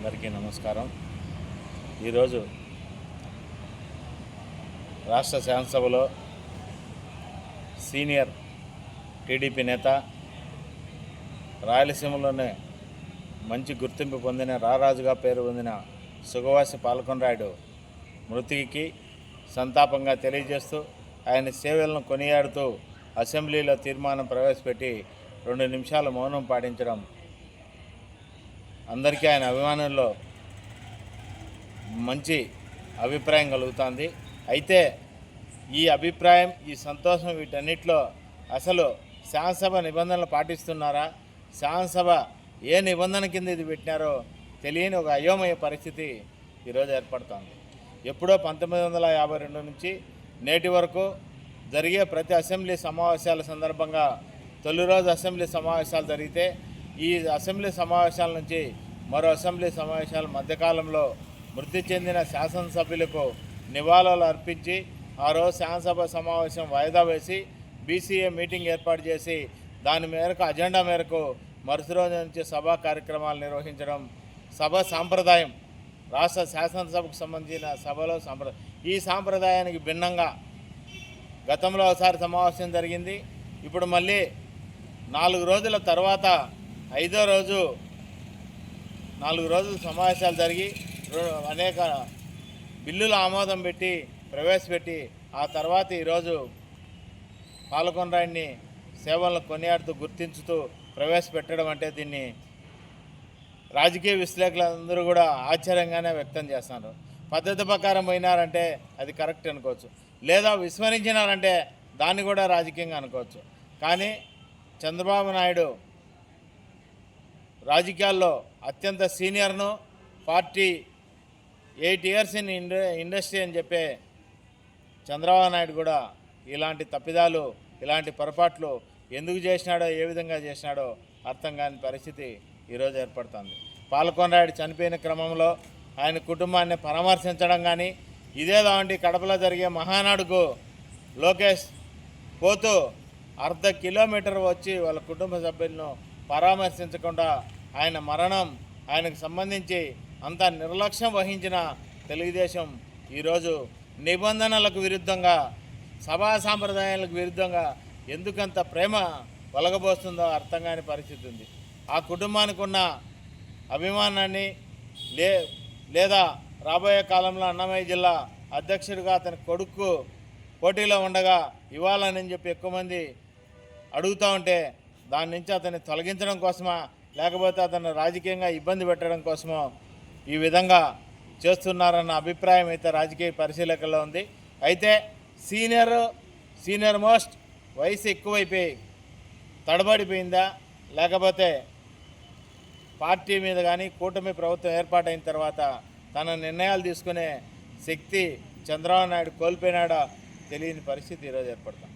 అందరికీ నమస్కారం. ఈరోజు రాష్ట్ర శాసనసభలో సీనియర్ టీడీపీ నేత, రాయలసీమలోనే మంచి గుర్తింపు పొందిన రారాజుగా పేరు పొందిన సుగవాసి పాలకొండరాయుడు మృతికి సంతాపంగా తెలియజేస్తూ ఆయన సేవలను కొనియాడుతూ అసెంబ్లీలో తీర్మానం ప్రవేశపెట్టి 2 నిమిషాల మౌనం పాటించడం అందరికీ ఆయన అభిమానుల్లో మంచి అభిప్రాయం కలుగుతుంది. అయితే ఈ అభిప్రాయం, ఈ సంతోషం వీటన్నిటిలో అసలు శాసనసభ నిబంధనలు పాటిస్తున్నారా, శాసనసభ ఏ నిబంధన కింద ఇది పెట్టినారో తెలియని ఒక అయోమయ పరిస్థితి ఈరోజు ఏర్పడుతుంది. ఎప్పుడో 1952 నుంచి నేటి వరకు జరిగే ప్రతి అసెంబ్లీ సమావేశాల సందర్భంగా తొలి రోజు అసెంబ్లీ సమావేశాలు జరిగితే ఈ అసెంబ్లీ సమావేశాల నుంచి మరో అసెంబ్లీ సమావేశాల మధ్యకాలంలో మృతి చెందిన శాసనసభ్యులకు నివాళులు అర్పించి ఆ రోజు శాసనసభ సమావేశం వాయిదా వేసి బీసీఏ మీటింగ్ ఏర్పాటు చేసి దాని మేరకు అజెండా మేరకు మరుసటి రోజు నుంచి సభా కార్యక్రమాలు నిర్వహించడం సభ సాంప్రదాయం. రాష్ట్ర శాసనసభకు సంబంధించిన సభలో ఈ సాంప్రదాయానికి భిన్నంగా గతంలో ఒకసారి సమావేశం జరిగింది. ఇప్పుడు మళ్ళీ 4 రోజుల తర్వాత 5వ రోజు 4 రోజులు సమావేశాలు జరిగి అనేక బిల్లుల ఆమోదం పెట్టి ప్రవేశపెట్టి ఆ తర్వాత ఈరోజు పాలకొండరాయుడిని సేవలను కొనియాడుతూ గుర్తించుతూ ప్రవేశపెట్టడం అంటే దీన్ని రాజకీయ విశ్లేషకులందరూ కూడా ఆశ్చర్యంగానే వ్యక్తం చేస్తున్నారు. పద్ధతి ప్రకారం పోయినారంటే అది కరెక్ట్ అనుకోవచ్చు, లేదా విస్మరించినారంటే దాన్ని కూడా రాజకీయంగా అనుకోవచ్చు. కానీ చంద్రబాబు నాయుడు రాజకీయాల్లో అత్యంత సీనియర్ను, 48 ఇయర్స్ ఇన్ ఇండస్ట్రీ అని చెప్పే చంద్రబాబు నాయుడు కూడా ఇలాంటి తప్పిదాలు, ఇలాంటి పొరపాట్లు ఎందుకు చేసినాడో, ఏ విధంగా చేసినాడో అర్థం కాని పరిస్థితి ఈరోజు ఏర్పడుతుంది. పాలకొండరాయుడు చనిపోయిన క్రమంలో ఆయన కుటుంబాన్ని పరామర్శించడం కానీ, ఇదేదాంటి కడపలో జరిగే మహానాడుకు లోకేష్ పోతూ 1/2 కిలోమీటర్ వచ్చి వాళ్ళ కుటుంబ సభ్యులను పరామర్శించకుండా ఆయన మరణం, ఆయనకు సంబంధించి అంత నిర్లక్ష్యం వహించిన తెలుగుదేశం ఈరోజు నిబంధనలకు విరుద్ధంగా, సభా సాంప్రదాయాలకు విరుద్ధంగా ఎందుకంత ప్రేమ వలగబోస్తుందో అర్థం కాని పరిస్థితి ఉంది. ఆ కుటుంబానికి ఉన్న అభిమానాన్ని లేదా రాబోయే కాలంలో అన్నమయ్య జిల్లా అధ్యక్షుడిగా అతని కొడుకు పోటీలో ఉండగా ఇవ్వాలని చెప్పి ఎక్కువ మంది అడుగుతూ ఉంటే దాని నుంచి అతన్ని తొలగించడం కోసమా, లేకపోతే అతను రాజకీయంగా ఇబ్బంది పెట్టడం కోసమో ఈ విధంగా చేస్తున్నారన్న అభిప్రాయం అయితే రాజకీయ పరిశీలకుల్లో ఉంది. అయితే సీనియర్ మోస్ట్ వయసు ఎక్కువైపోయి తడబడిపోయిందా, లేకపోతే పార్టీ మీద కానీ కూటమి ప్రభుత్వం ఏర్పాటైన తర్వాత తన నిర్ణయాలు తీసుకునే శక్తి చంద్రబాబు నాయుడు కోల్పోయినాడా తెలియని పరిస్థితి ఈరోజు ఏర్పడుతుంది.